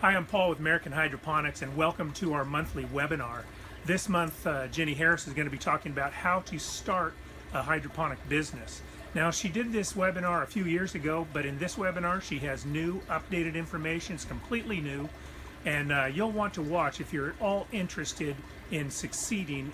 Hi, I'm Paul with American Hydroponics, and welcome to our monthly webinar. This month, Jenny Harris is going to be talking about how to start a hydroponic business. Now, she did this webinar a few years ago, but in this webinar, she has new, updated information. It's completely new, and you'll want to watch if you're at all interested in succeeding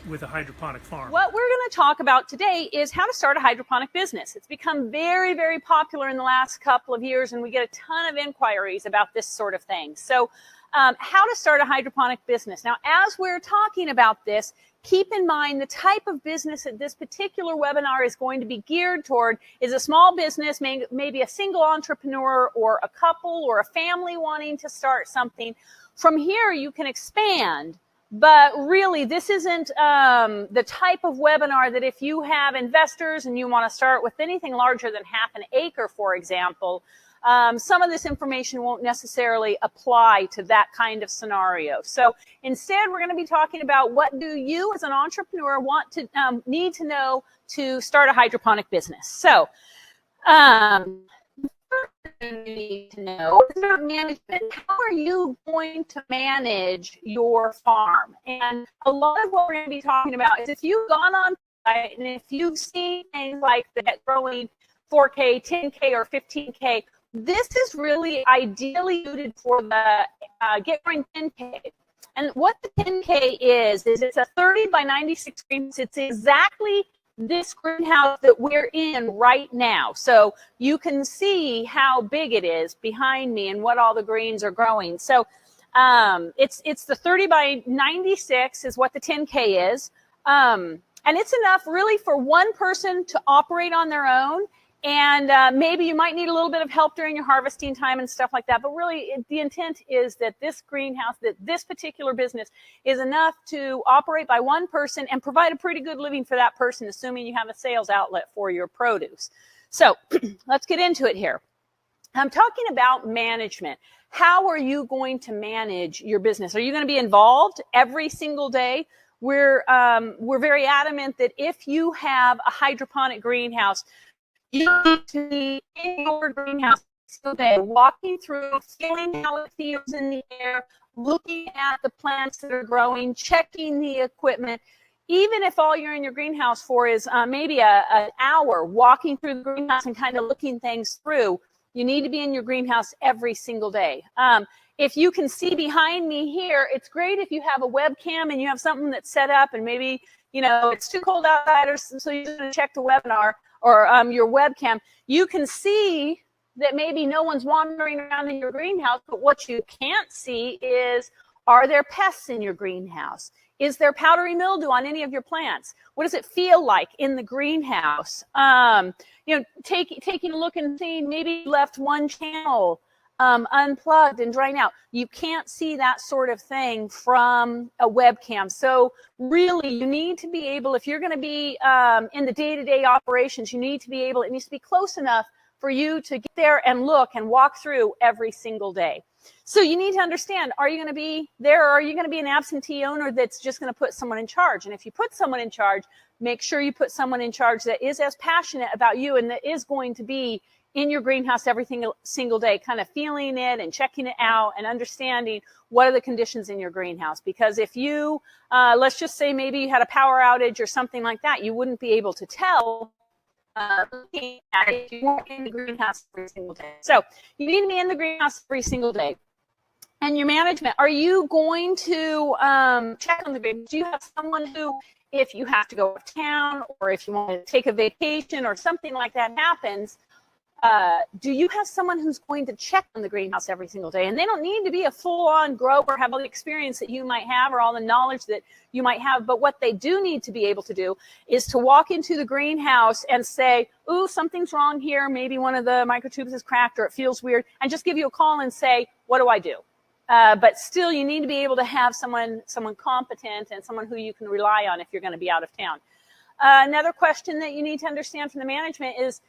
with a hydroponic farm. What we're going to talk about today is how to start a hydroponic business. It's become very, very popular in the last couple of years, and we get a ton of inquiries about this sort of thing. So how to start a hydroponic business. Now, as we're talking about this, keep in mind the type of business that this particular webinar is going to be geared toward is a small business, maybe a single entrepreneur or a couple or a family wanting to start something. From here, you can expand. But really, this isn't the type of webinar that if you have investors and you want to start with anything larger than half an acre, for example, some of this information won't necessarily apply to that kind of scenario. So instead, we're going to be talking about what do you as an entrepreneur need to know to start a hydroponic business. So you need to know is about management. How are you going to manage your farm? And a lot of what we're going to be talking about is if you've gone on site and if you've seen things like that growing 4K, 10K, or 15K, this is really ideally suited for the get growing 10K. And what the 10K is it's a 30 by 96 greenhouse. It's exactly this greenhouse that we're in right now. So you can see how big it is behind me and what all the greens are growing. So it's the 30 by 96 is what the 10K is. And it's enough really for one person to operate on their own. And maybe you might need a little bit of help during your harvesting time and stuff like that. But really, the intent is that this greenhouse, that this particular business is enough to operate by one person and provide a pretty good living for that person, assuming you have a sales outlet for your produce. So let's get into it here. I'm talking about management. How are you going to manage your business? Are you going to be involved every single day? We're very adamant that if you have a hydroponic greenhouse, you need to be in your greenhouse every day, walking through, feeling how it feels in the air, looking at the plants that are growing, checking the equipment. Even if all you're in your greenhouse for is maybe an hour walking through the greenhouse and kind of looking things through, you need to be in your greenhouse every single day. If you can see behind me here, it's great if you have a webcam and you have something that's set up and maybe, it's too cold outside, or so you're going to check the webinar or your webcam. You can see that maybe no one's wandering around in your greenhouse, but what you can't see is, are there pests in your greenhouse? Is there powdery mildew on any of your plants? What does it feel like in the greenhouse? Taking a look and seeing maybe you left one channel unplugged and drying out. You can't see that sort of thing from a webcam. So really, you need to be able, if you're going to be in the day-to-day operations, it needs to be close enough for you to get there and look and walk through every single day. So you need to understand, are you going to be there, or are you going to be an absentee owner that's just going to put someone in charge? And if you put someone in charge, make sure you put someone in charge that is as passionate about you and that is going to be in your greenhouse every single day, kind of feeling it and checking it out and understanding what are the conditions in your greenhouse. Because if you, let's just say maybe you had a power outage or something like that, you wouldn't be able to tell looking at it if you weren't in the greenhouse every single day. So you need to be in the greenhouse every single day. And your management, are you going to check on the greenhouse? Do you have someone who, if you have to go out of town or if you want to take a vacation or something like that happens, do you have someone who's going to check on the greenhouse every single day? And they don't need to be a full-on grower or have all the experience that you might have or all the knowledge that you might have. But what they do need to be able to do is to walk into the greenhouse and say, ooh, something's wrong here. Maybe one of the microtubes is cracked or it feels weird, and just give you a call and say, what do I do? But still, you need to be able to have someone competent and someone who you can rely on if you're going to be out of town. Another question that you need to understand from the management is,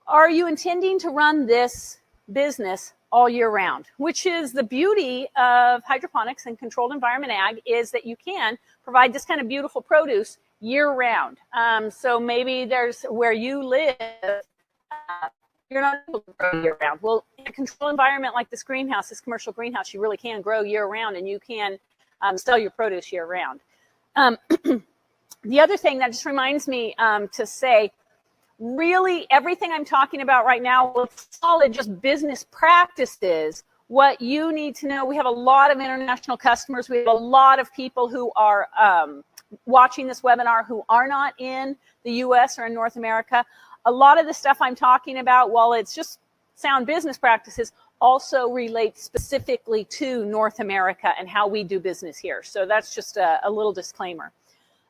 are you intending to run this business all year round? Which is the beauty of hydroponics and controlled environment ag, is that you can provide this kind of beautiful produce year round. So maybe there's where you live, you're not able to grow year round. Well, in a controlled environment like this greenhouse, this commercial greenhouse, you really can grow year round, and you can sell your produce year round. The other thing that just reminds me to say, really everything I'm talking about right now, it's solid just business practices. What you need to know, we have a lot of international customers. We have a lot of people who are watching this webinar who are not in the US or in North America. A lot of the stuff I'm talking about, while it's just sound business practices, also relates specifically to North America and how we do business here. So that's just a little disclaimer.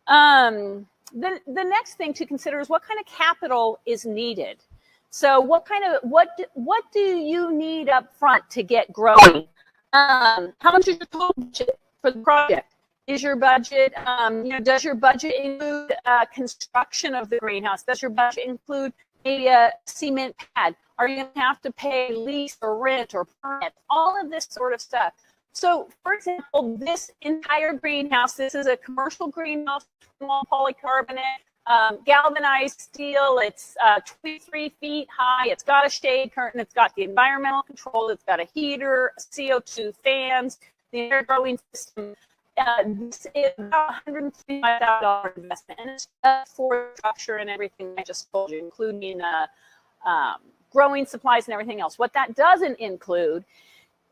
The next thing to consider is what kind of capital is needed. So what do you need up front to get growing? How much is your total budget for the project? Is your budget, does your budget include construction of the greenhouse? Does your budget include maybe a cement pad? Are you going to have to pay lease or rent or permit? All of this sort of stuff. So, for example, this entire greenhouse, this is a commercial greenhouse, small polycarbonate, galvanized steel. It's 23 feet high. It's got a shade curtain. It's got the environmental control. It's got a heater, CO2 fans, the air growing system. This is about $135,000 investment, and it's for structure and everything I just told you, including growing supplies and everything else. What that doesn't include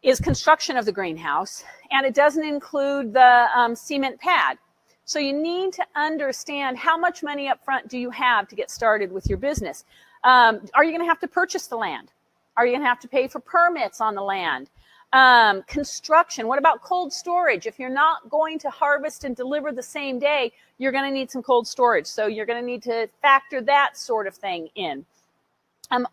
is construction of the greenhouse, and it doesn't include the cement pad. So you need to understand how much money up front do you have to get started with your business. Are you going to have to purchase the land? Are you going to have to pay for permits on the land? Construction. What about cold storage? If you're not going to harvest and deliver the same day, you're going to need some cold storage. So you're going to need to factor that sort of thing in.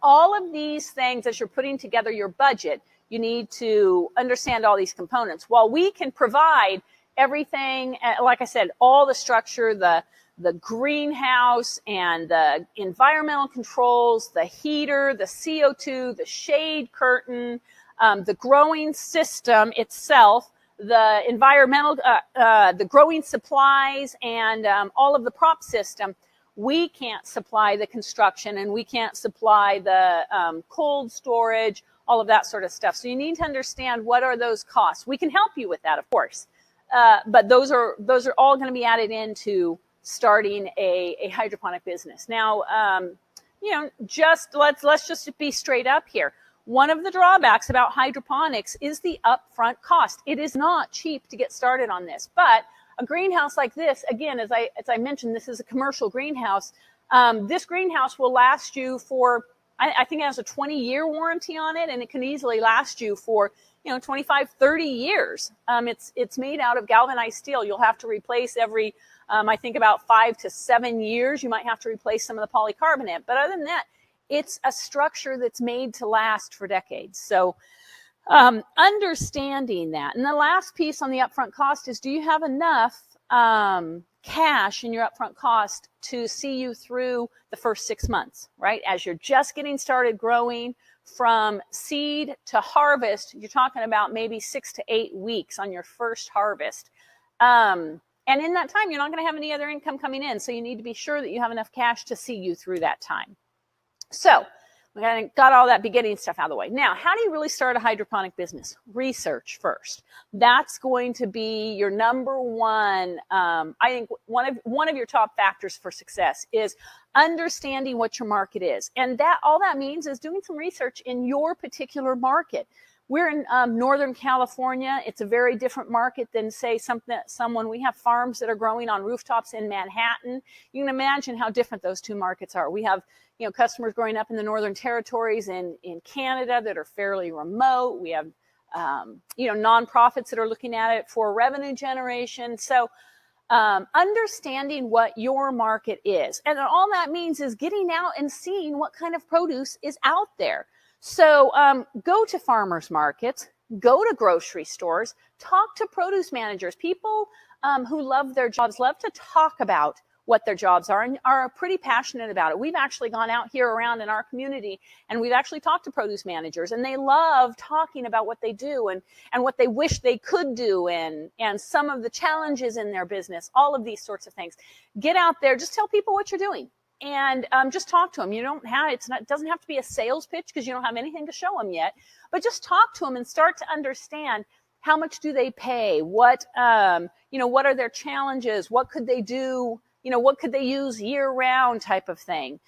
All of these things, as you're putting together your budget, you need to understand all these components. While we can provide everything, like I said, all the structure, the greenhouse and the environmental controls, the heater, the CO2, the shade curtain, the growing system itself, the environmental, the growing supplies, and all of the prop system, we can't supply the construction, and we can't supply the cold storage, all of that sort of stuff. So you need to understand what are those costs. We can help you with that, of course, but those are all going to be added into starting a hydroponic business. Now, let's just be straight up here. One of the drawbacks about hydroponics is the upfront cost. It is not cheap to get started on this, but a greenhouse like this, again, as I mentioned, this is a commercial greenhouse. This greenhouse will last you for, I think it has a 20-year warranty on it, and it can easily last you for 25, 30 years. It's made out of galvanized steel. You'll have to replace every, I think about 5 to 7 years. You might have to replace some of the polycarbonate. But other than that, it's a structure that's made to last for decades. So understanding that. And the last piece on the upfront cost is, do you have enough cash in your upfront cost to see you through the first 6 months, right? As you're just getting started growing, from seed to harvest, you're talking about maybe 6 to 8 weeks on your first harvest. And in that time, you're not going to have any other income coming in. So you need to be sure that you have enough cash to see you through that time. So we got all that beginning stuff out of the way. Now, how do you really start a hydroponic business? Research first. That's going to be your number one. I think one of your top factors for success is understanding what your market is, and that all that means is doing some research in your particular market. We're in Northern California. It's a very different market than, say, we have farms that are growing on rooftops in Manhattan. You can imagine how different those two markets are. We have customers growing up in the Northern Territories in Canada that are fairly remote. We have, nonprofits that are looking at it for revenue generation. So understanding what your market is. And all that means is getting out and seeing what kind of produce is out there. So go to farmers markets, go to grocery stores, talk to produce managers. People who love their jobs love to talk about what their jobs are and are pretty passionate about it. We've actually gone out here around in our community and we've actually talked to produce managers, and they love talking about what they do and what they wish they could do and some of the challenges in their business, all of these sorts of things. Get out there, just tell people what you're doing. and just talk to them. You don't have, it doesn't have to be a sales pitch because you don't have anything to show them yet, but just talk to them and start to understand how much do they pay? What, what are their challenges? What could they do? What could they use year round type of thing?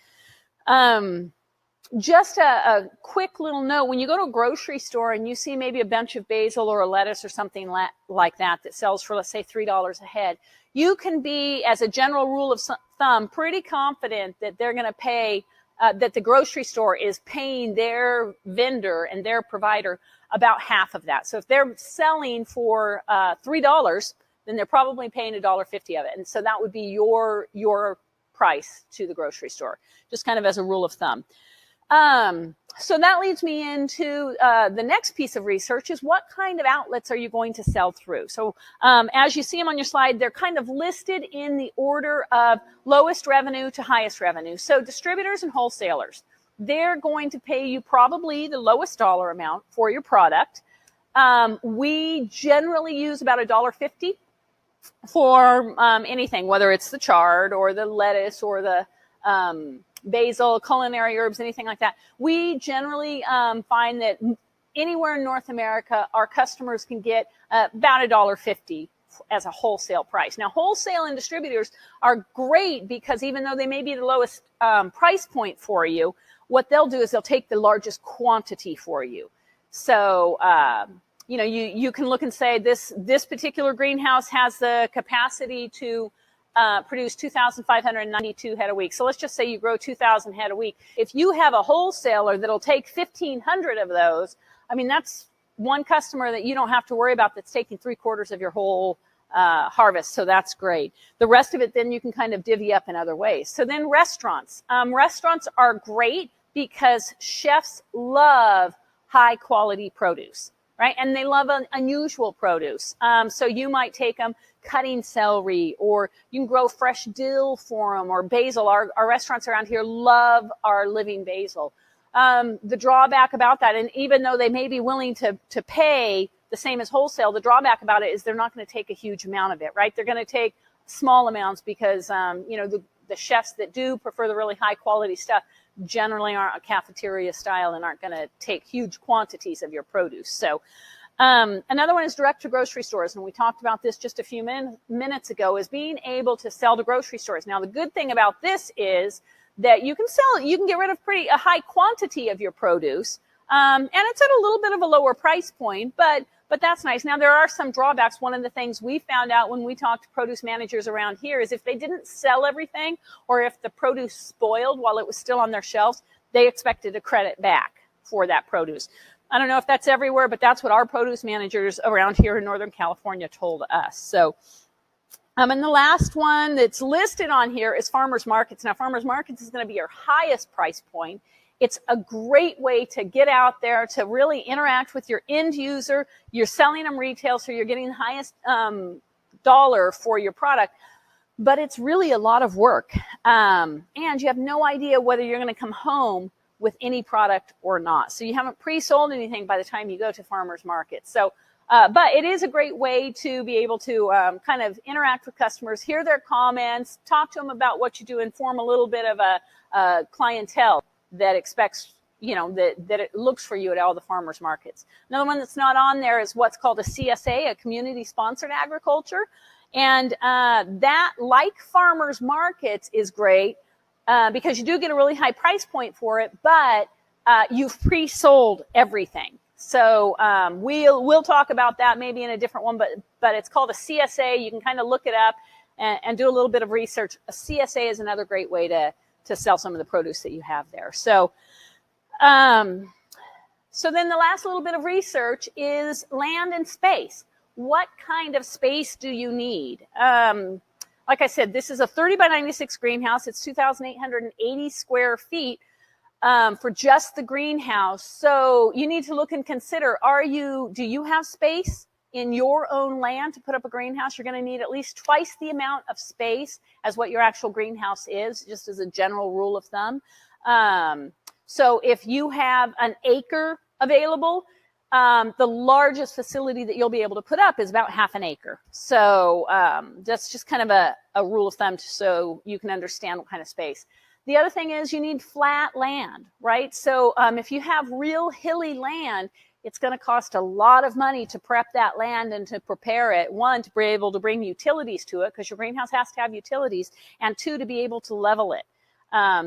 Just a quick little note, when you go to a grocery store and you see maybe a bunch of basil or a lettuce or something like that sells for, let's say, $3 a head, you can be, as a general rule of thumb, pretty confident that they're going to pay, that the grocery store is paying their vendor and their provider about half of that. So if they're selling for $3, then they're probably paying $1.50 of it. And so that would be your price to the grocery store, just kind of as a rule of thumb. So that leads me into the next piece of research is what kind of outlets are you going to sell through? So as you see them on your slide, they're kind of listed in the order of lowest revenue to highest revenue. So distributors and wholesalers, they're going to pay you probably the lowest dollar amount for your product. We generally use about $1.50 for anything, whether it's the chard or the lettuce or the basil, culinary herbs, anything like that. We generally find that anywhere in North America, our customers can get about $1.50 as a wholesale price. Now, wholesale and distributors are great because even though they may be the lowest price point for you, what they'll do is they'll take the largest quantity for you. So, you can look and say this particular greenhouse has the capacity to produce 2,592 head a week. So let's just say you grow 2,000 head a week. If you have a wholesaler that'll take 1,500 of those, I mean, that's one customer that you don't have to worry about that's taking 3/4 of your whole harvest. So that's great. The rest of it, then you can kind of divvy up in other ways. So then restaurants. Restaurants are great because chefs love high quality produce, right? And they love unusual produce. So you might take them cutting celery, or you can grow fresh dill for them, or basil. Our restaurants around here love our living basil. The drawback about that, and even though they may be willing to pay the same as wholesale, the drawback about it is they're not going to take a huge amount of it, right? They're going to take small amounts because, the chefs that do prefer the really high quality stuff generally aren't a cafeteria style and aren't going to take huge quantities of your produce. So another one is direct to grocery stores, and we talked about this just a few minutes ago, is being able to sell to grocery stores. Now, the good thing about this is that you can get rid of a high quantity of your produce, and it's at a little bit of a lower price point, but that's nice. Now, there are some drawbacks. One of the things we found out when we talked to produce managers around here is if they didn't sell everything, or if the produce spoiled while it was still on their shelves, they expected a credit back for that produce. I don't know if that's everywhere, but that's what our produce managers around here in Northern California told us. So, and the last one that's listed on here is farmers markets. Now, farmers markets is going to be your highest price point. It's a great way to get out there, to really interact with your end user. You're selling them retail, so you're getting the highest dollar for your product. But it's really a lot of work. And you have no idea whether you're going to come home with any product or not. So you haven't pre-sold anything by the time you go to farmers markets. So, but it is a great way to be able to kind of interact with customers, hear their comments, talk to them about what you do, and form a little bit of a clientele that expects, that it looks for you at all the farmers markets. Another one that's not on there is what's called a CSA, a community sponsored agriculture. And that, like farmers markets, is great because you do get a really high price point for it, but you've pre-sold everything. So we'll talk about that maybe in a different one, but it's called a CSA. You can kind of look it up and do a little bit of research. A CSA is another great way to sell some of the produce that you have there. So, so then the last little bit of research is land and space. What kind of space do you need? Like I said, this is a 30 by 96 greenhouse. It's 2,880 square feet for just the greenhouse. So you need to look and consider, do you have space in your own land to put up a greenhouse? You're going to need at least twice the amount of space as what your actual greenhouse is, just as a general rule of thumb. So if you have an acre available, the largest facility that you'll be able to put up is about half an acre. So that's just kind of a rule of thumb so you can understand what kind of space. The other thing is you need flat land, right? So if you have real hilly land, it's going to cost a lot of money to prep that land and to prepare it. One, to be able to bring utilities to it, because your greenhouse has to have utilities, and two, to be able to level it.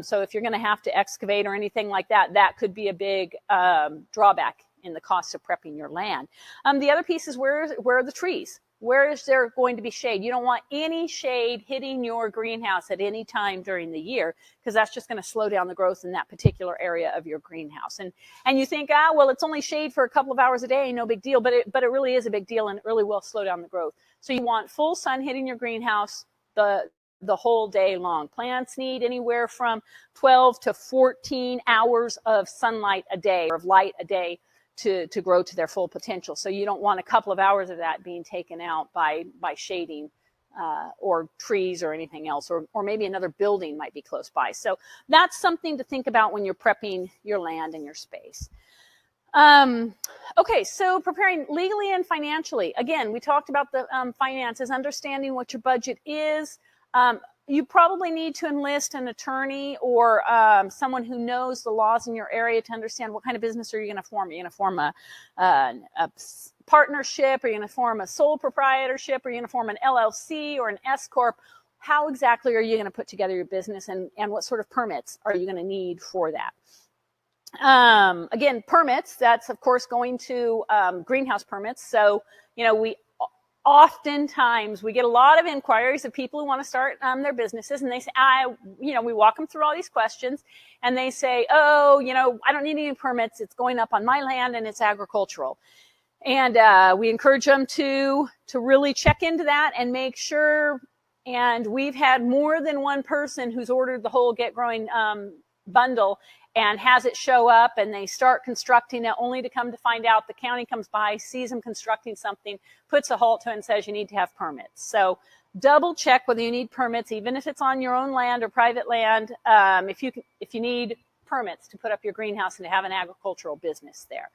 So if you're going to have to excavate or anything like that, that could be a big drawback in the cost of prepping your land. The other piece is where are the trees? Where is there going to be shade? You don't want any shade hitting your greenhouse at any time during the year, because that's just going to slow down the growth in that particular area of your greenhouse. And you think, well, it's only shade for a couple of hours a day, no big deal, but it really is a big deal, and it really will slow down the growth. So you want full sun hitting your greenhouse the whole day long. Plants need anywhere from 12 to 14 hours of sunlight a day, or of light a day, to grow to their full potential. So you don't want a couple of hours of that being taken out by shading or trees or anything else, or maybe another building might be close by. So that's something to think about when you're prepping your land and your space. Okay, so preparing legally and financially. Again, we talked about the finances, understanding what your budget is. You probably need to enlist an attorney or someone who knows the laws in your area to understand what kind of business are you going to form. Are you going to form a partnership? Are you going to form a sole proprietorship? Are you going to form an LLC or an S Corp? How exactly are you going to put together your business, and what sort of permits are you going to need for that? Again, permits, that's of course going to greenhouse permits. So, oftentimes we get a lot of inquiries of people who want to start their businesses, and they say, we walk them through all these questions, and they say, I don't need any permits. It's going up on my land and it's agricultural. And we encourage them to really check into that and make sure. And we've had more than one person who's ordered the whole Get Growing bundle and has it show up, and they start constructing it, only to come to find out the county comes by, sees them constructing something, puts a halt to it, and says you need to have permits. So double check whether you need permits, even if it's on your own land or private land, if you need permits to put up your greenhouse and to have an agricultural business there.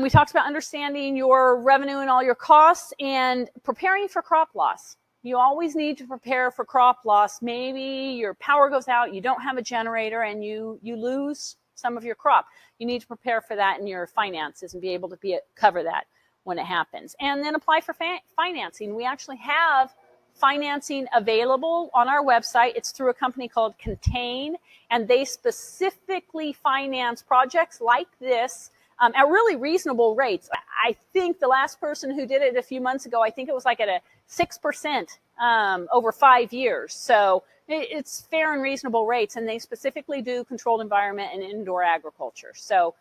We talked about understanding your revenue and all your costs, and preparing for crop loss. You always need to prepare for crop loss. Maybe your power goes out, you don't have a generator, and you lose some of your crop. You need to prepare for that in your finances and be able to cover that when it happens. And then apply for financing. We actually have financing available on our website. It's through a company called Contain, and they specifically finance projects like this at really reasonable rates. I think the last person who did it a few months ago, I think it was like at a 6% over 5 years. So it's fair and reasonable rates, and they specifically do controlled environment and indoor agriculture. So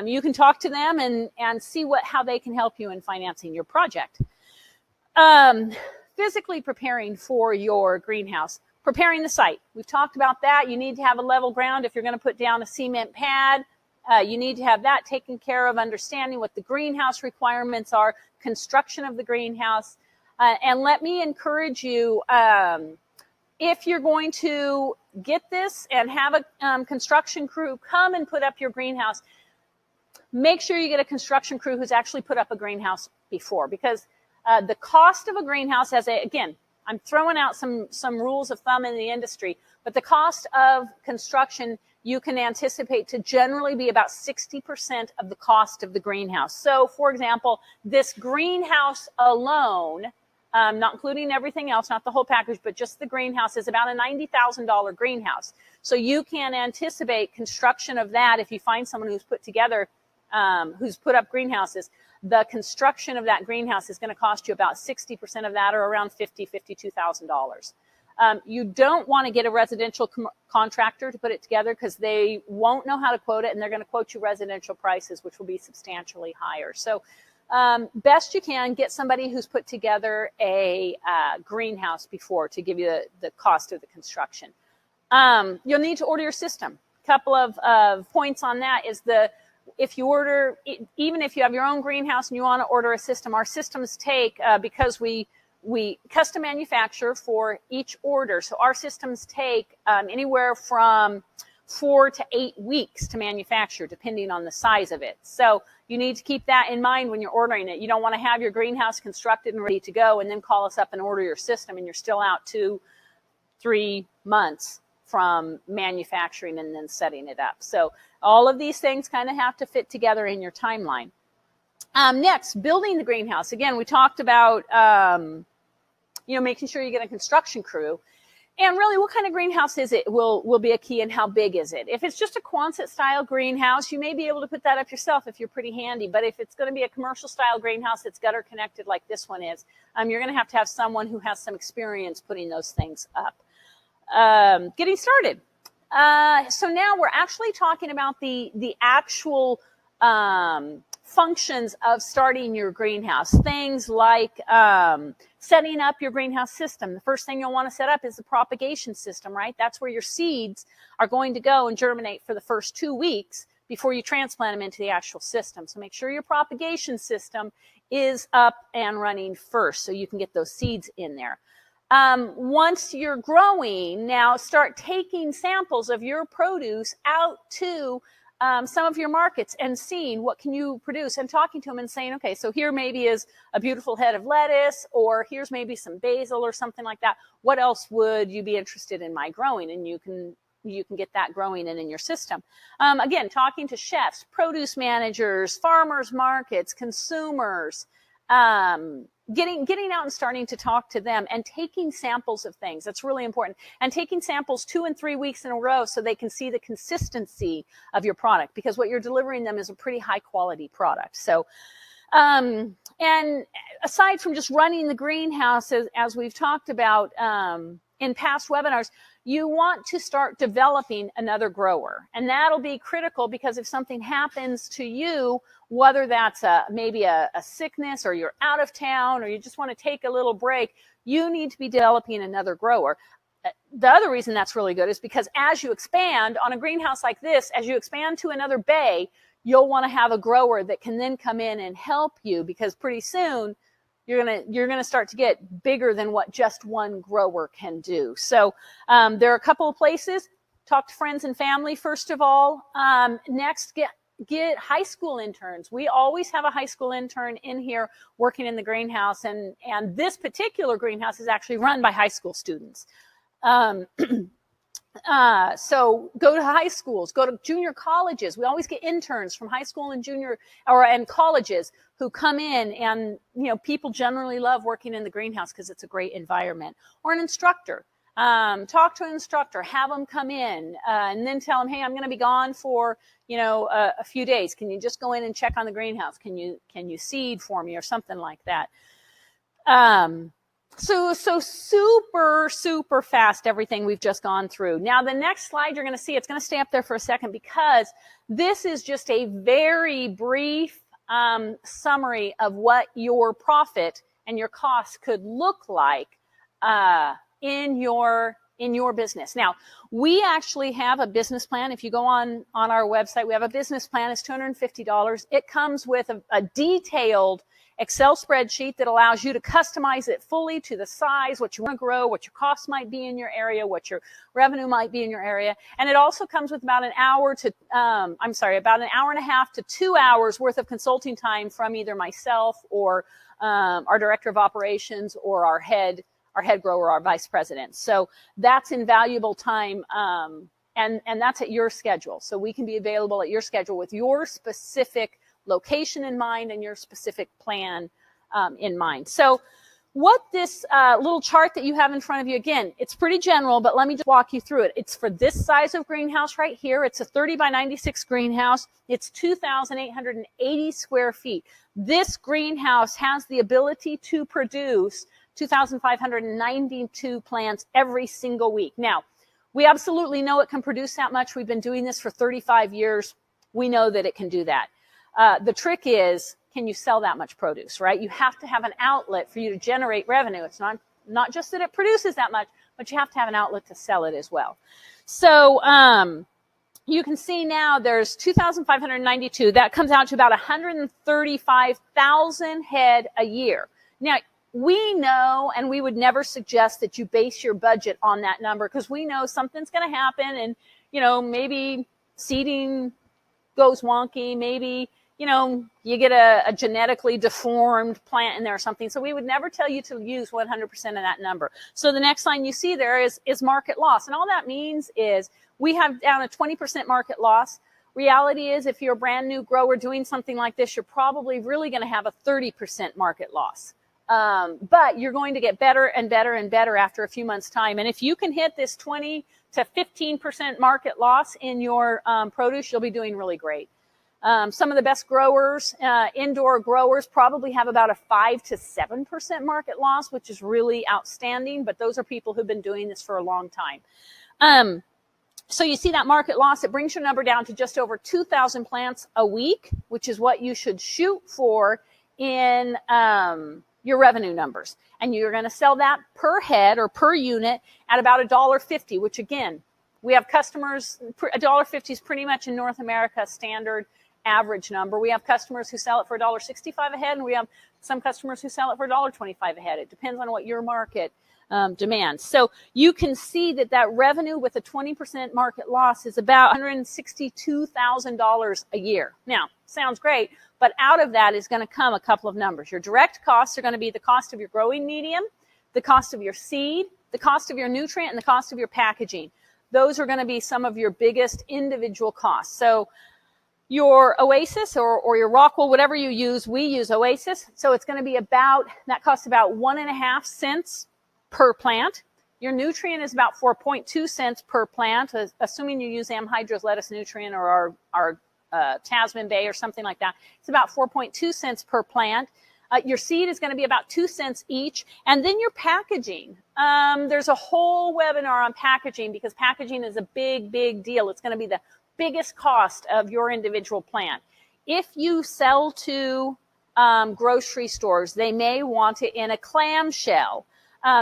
you can talk to them and see how they can help you in financing your project. Physically preparing for your greenhouse. Preparing the site. We've talked about that. You need to have a level ground if you're going to put down a cement pad. You need to have that taken care of, understanding what the greenhouse requirements are, construction of the greenhouse. And let me encourage you, if you're going to get this and have a construction crew come and put up your greenhouse, make sure you get a construction crew who's actually put up a greenhouse before, because the cost of a greenhouse, again, I'm throwing out some rules of thumb in the industry, but the cost of construction you can anticipate to generally be about 60% of the cost of the greenhouse. So, for example, this greenhouse alone, not including everything else, not the whole package, but just the greenhouse, is about a $90,000 greenhouse. So you can anticipate construction of that if you find someone who's who's put up greenhouses. The construction of that greenhouse is going to cost you about 60% of that, or around $52,000. You don't want to get a residential contractor to put it together, because they won't know how to quote it, and they're going to quote you residential prices, which will be substantially higher. So best you can get somebody who's put together a greenhouse before to give you the cost of the construction. You'll need to order your system. A couple of points on that is if you order, even if you have your own greenhouse and you want to order a system, our systems take, because we custom manufacture for each order. So our systems take anywhere from 4 to 8 weeks to manufacture, depending on the size of it. So you need to keep that in mind when you're ordering it. You don't want to have your greenhouse constructed and ready to go and then call us up and order your system, and you're still out 2-3 months from manufacturing and then setting it up. So all of these things kind of have to fit together in your timeline. Next, building the greenhouse. Again, we talked about, making sure you get a construction crew. And really, what kind of greenhouse is it will be a key, and how big is it? If it's just a Quonset style greenhouse, you may be able to put that up yourself if you're pretty handy. But if it's going to be a commercial style greenhouse that's gutter connected like this one is, you're going to have someone who has some experience putting those things up. Getting started. So now we're actually talking about the actual functions of starting your greenhouse. Things like setting up your greenhouse system. The first thing you'll want to set up is the propagation system, right? That's where your seeds are going to go and germinate for the first 2 weeks before you transplant them into the actual system. So make sure your propagation system is up and running first so you can get those seeds in there. Once you're growing, now start taking samples of your produce out to some of your markets and seeing what can you produce, and talking to them and saying, okay, so here maybe is a beautiful head of lettuce, or here's maybe some basil or something like that. What else would you be interested in my growing? And you can get that growing in your system. Again, talking to chefs, produce managers, farmers markets, consumers, getting out and starting to talk to them and taking samples of things. That's really important. And taking samples 2 and 3 weeks in a row so they can see the consistency of your product, because what you're delivering them is a pretty high quality product. So, and aside from just running the greenhouse, as we've talked about in past webinars, you want to start developing another grower. And that'll be critical, because if something happens to you, whether that's maybe a sickness, or you're out of town, or you just want to take a little break, you need to be developing another grower. The other reason that's really good is because as you expand on a greenhouse like this, as you expand to another bay, you'll want to have a grower that can then come in and help you, because pretty soon you're gonna start to get bigger than what just one grower can do. So there are a couple of places. Talk to friends and family first of all. Next, get high school interns. We always have a high school intern in here working in the greenhouse, and this particular greenhouse is actually run by high school students. So go to high schools, go to junior colleges. We always get interns from high school and junior and colleges who come in, and people generally love working in the greenhouse because it's a great environment. Or an instructor. Talk to an instructor, have them come in, and then tell them, hey, I'm going to be gone for a few days. Can you just go in and check on the greenhouse? Can you seed for me, or something like that? So super fast, everything we've just gone through. Now, the next slide you're going to see, it's going to stay up there for a second, because this is just a very brief summary of what your profit and your costs could look like in your business. Now, we actually have a business plan. If you go on our website, we have a business plan. It's $250. It comes with a detailed Excel spreadsheet that allows you to customize it fully to the size, what you want to grow, what your costs might be in your area, what your revenue might be in your area. And it also comes with about an hour and a half to 2 hours worth of consulting time from either myself or our director of operations, or our head grower, our vice president. So that's invaluable time, and that's at your schedule. So we can be available at your schedule with your specific location in mind and your specific plan in mind. So what this little chart that you have in front of you, again, it's pretty general, but let me just walk you through it. It's for this size of greenhouse right here. It's a 30 by 96 greenhouse. It's 2,880 square feet. This greenhouse has the ability to produce 2,592 plants every single week. Now, we absolutely know it can produce that much. We've been doing this for 35 years. We know that it can do that. The trick is, can you sell that much produce, right? You have to have an outlet for you to generate revenue. It's not just that it produces that much, but you have to have an outlet to sell it as well. So you can see now there's 2,592. That comes out to about 135,000 head a year. Now, we know, and we would never suggest that you base your budget on that number, because we know something's going to happen, and maybe seeding goes wonky, maybe you get a genetically deformed plant in there or something. So we would never tell you to use 100% of that number. So the next line you see there is market loss. And all that means is we have down a 20% market loss. Reality is, if you're a brand new grower doing something like this, you're probably really going to have a 30% market loss. But you're going to get better and better and better after a few months' time. And if you can hit this 20 to 15% market loss in your produce, you'll be doing really great. Some of the best growers, indoor growers, probably have about a 5 to 7% market loss, which is really outstanding. But those are people who've been doing this for a long time. So you see that market loss, it brings your number down to just over 2,000 plants a week, which is what you should shoot for in your revenue numbers. And you're going to sell that per head or per unit at about $1.50, which again, we have customers, $1.50 is pretty much in North America standard average number. We have customers who sell it for $1.65 a head, and we have some customers who sell it for $1.25 a head. It depends on what your market demand. So you can see that revenue with a 20% market loss is about $162,000 a year. Now, sounds great, but out of that is going to come a couple of numbers. Your direct costs are going to be the cost of your growing medium, the cost of your seed, the cost of your nutrient, and the cost of your packaging. Those are going to be some of your biggest individual costs. So your Oasis or your Rockwool, whatever you use, we use Oasis. So it's going to be that costs about 1.5 cents per plant. Your nutrient is about 4.2 cents per plant, assuming you use Amhydro's lettuce nutrient or our Tasman Bay or something like that. It's about 4.2 cents per plant. Your seed is going to be about 2 cents each. And then your packaging. There's a whole webinar on packaging because packaging is a big, big deal. It's going to be the biggest cost of your individual plant. If you sell to grocery stores, they may want it in a clamshell.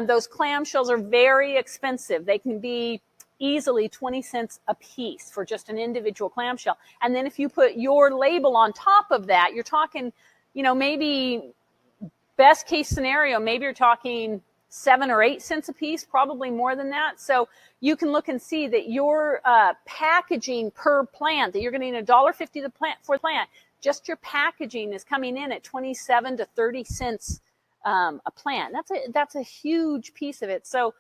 Those clamshells are very expensive. They can be easily 20 cents a piece for just an individual clamshell. And then if you put your label on top of that, you're talking, maybe best case scenario, maybe you're talking 7 or 8 cents a piece, probably more than that. So you can look and see that your packaging per plant, that you're getting $1.50 for the plant, just your packaging is coming in at 27 to 30 cents a plant. That's a huge piece of it. So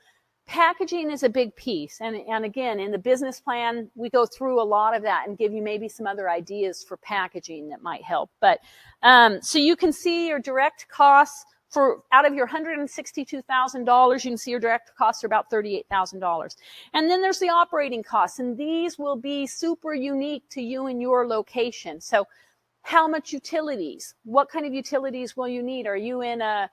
packaging is a big piece. And again, in the business plan, we go through a lot of that and give you maybe some other ideas for packaging that might help. But so you can see your direct costs out of your $162,000, you can see your direct costs are about $38,000. And then there's the operating costs, and these will be super unique to you and your location. So how much utilities? What kind of utilities will you need? Are you in a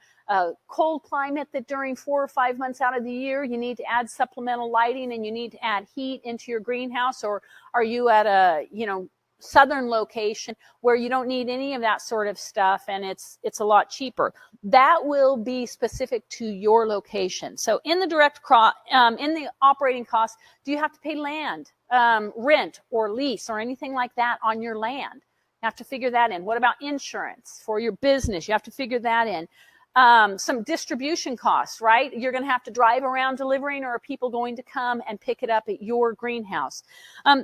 cold climate that during 4 or 5 months out of the year you need to add supplemental lighting and you need to add heat into your greenhouse? Or are you at a southern location where you don't need any of that sort of stuff and it's a lot cheaper? That will be specific to your location. So in the in the operating costs, do you have to pay land, rent or lease or anything like that on your land? You have to figure that in. What about insurance for your business? You have to figure that in. Some distribution costs, right? You're going to have to drive around delivering, or are people going to come and pick it up at your greenhouse?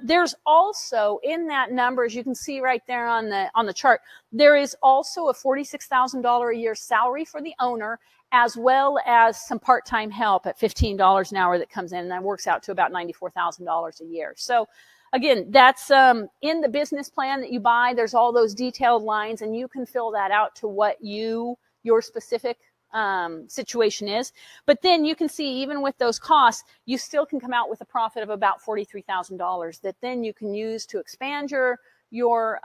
There's also in that number, as you can see right there on the chart, there is also a $46,000 a year salary for the owner, as well as some part-time help at $15 an hour that comes in, and that works out to about $94,000 a year. So again, that's in the business plan that you buy. There's all those detailed lines, and you can fill that out to what your specific situation is. But then you can see, even with those costs, you still can come out with a profit of about $43,000 that then you can use to expand your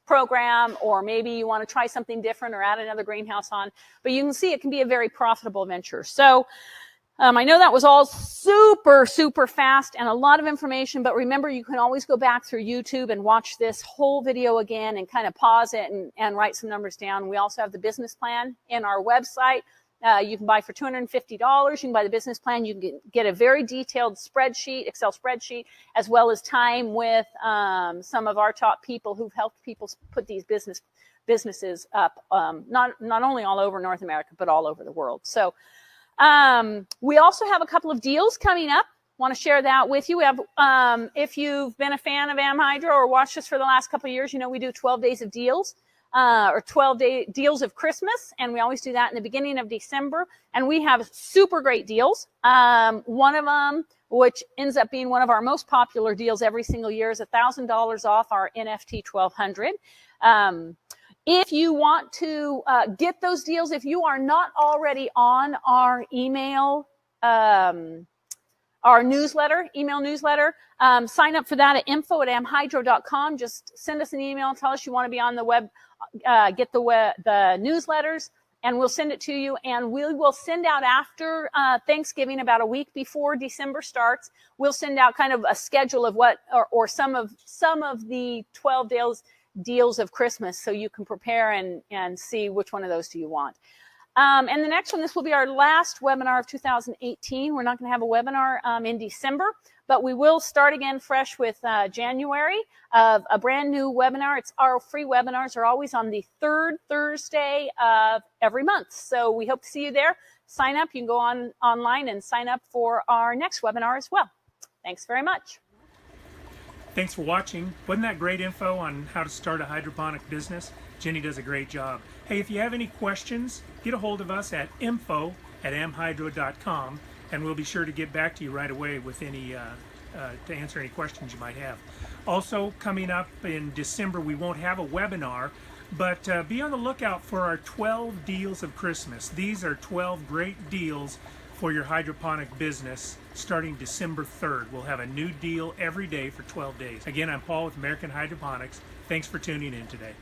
program, or maybe you want to try something different or add another greenhouse on. But you can see it can be a very profitable venture. So I know that was all super, super fast and a lot of information, but remember, you can always go back through YouTube and watch this whole video again and kind of pause it and write some numbers down. We also have the business plan in our website. You can buy for $250. You can buy the business plan. You can get a very detailed spreadsheet, Excel spreadsheet, as well as time with some of our top people who've helped people put these businesses up, not only all over North America, but all over the world. So we also have a couple of deals coming up. want to share that with you. We have, if you've been a fan of Am Hydro or watched us for the last couple of years, you know we do 12 days of deals. Or 12-day deals of Christmas, and we always do that in the beginning of December, and we have super great deals. One of them, which ends up being one of our most popular deals every single year, is $1,000 off our NFT 1200. If you want to get those deals, if you are not already on our email, our newsletter, email newsletter, sign up for that at info@amhydro.com. Just send us an email, tell us you want to be on the web, get the newsletters, and we'll send it to you. And we will send out after Thanksgiving, about a week before December starts. We'll send out kind of a schedule of what, or some of the 12 deals of Christmas, so you can prepare and see which one of those do you want. And the next one, this will be our last webinar of 2018. We're not going to have a webinar in December, but we will start again fresh with January of a brand new webinar. Our free webinars are always on the third Thursday of every month. So we hope to see you there. Sign up. You can go online and sign up for our next webinar as well. Thanks very much. Thanks for watching. Wasn't that great info on how to start a hydroponic business? Jenny does a great job. Hey, if you have any questions, get a hold of us at info@amhydro.com, and we'll be sure to get back to you right away with any to answer any questions you might have. Also, coming up in December, we won't have a webinar, but be on the lookout for our 12 deals of Christmas. These are 12 great deals for your hydroponic business starting December 3rd. We'll have a new deal every day for 12 days. Again, I'm Paul with American Hydroponics. Thanks for tuning in today.